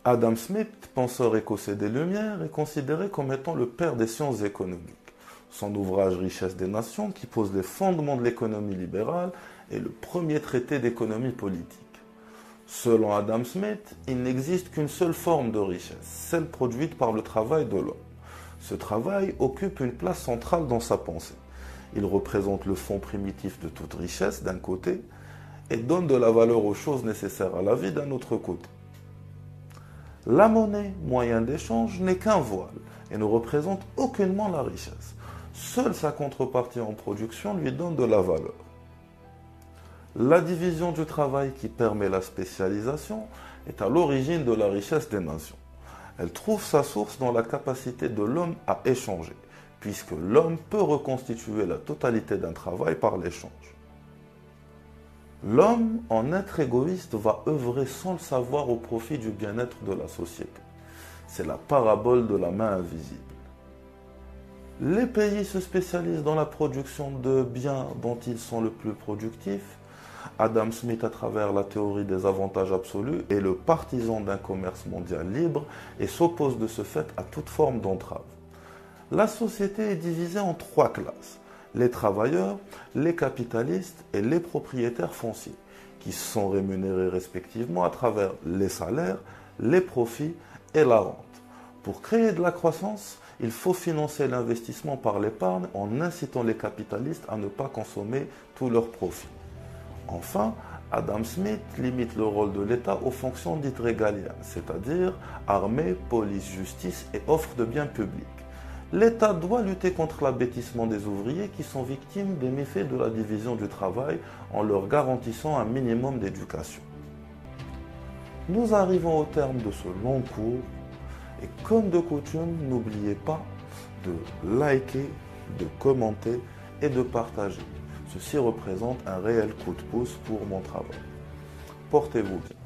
Adam Smith, penseur écossais des Lumières, est considéré comme étant le père des sciences économiques. Son ouvrage Richesse des nations, qui pose les fondements de l'économie libérale, est le premier traité d'économie politique. Selon Adam Smith, il n'existe qu'une seule forme de richesse, celle produite par le travail de l'homme. Ce travail occupe une place centrale dans sa pensée. Il représente le fond primitif de toute richesse d'un côté et donne de la valeur aux choses nécessaires à la vie d'un autre côté. La monnaie, moyen d'échange, n'est qu'un voile et ne représente aucunement la richesse. Seule sa contrepartie en production lui donne de la valeur. La division du travail qui permet la spécialisation est à l'origine de la richesse des nations. Elle trouve sa source dans la capacité de l'homme à échanger, puisque l'homme peut reconstituer la totalité d'un travail par l'échange. L'homme, en être égoïste, va œuvrer sans le savoir au profit du bien-être de la société. C'est la parabole de la main invisible. Les pays se spécialisent dans la production de biens dont ils sont le plus productifs. Adam Smith, à travers la théorie des avantages absolus, est le partisan d'un commerce mondial libre et s'oppose de ce fait à toute forme d'entrave. La société est divisée en trois classes: les travailleurs, les capitalistes et les propriétaires fonciers, qui sont rémunérés respectivement à travers les salaires, les profits et la rente. Pour créer de la croissance, il faut financer l'investissement par l'épargne en incitant les capitalistes à ne pas consommer tous leurs profits. Enfin, Adam Smith limite le rôle de l'État aux fonctions dites régaliennes, c'est-à-dire armée, police, justice et offre de biens publics. L'État doit lutter contre l'abêtissement des ouvriers qui sont victimes des méfaits de la division du travail en leur garantissant un minimum d'éducation. Nous arrivons au terme de ce long cours et comme de coutume, n'oubliez pas de liker, de commenter et de partager. Ceci représente un réel coup de pouce pour mon travail. Portez-vous bien.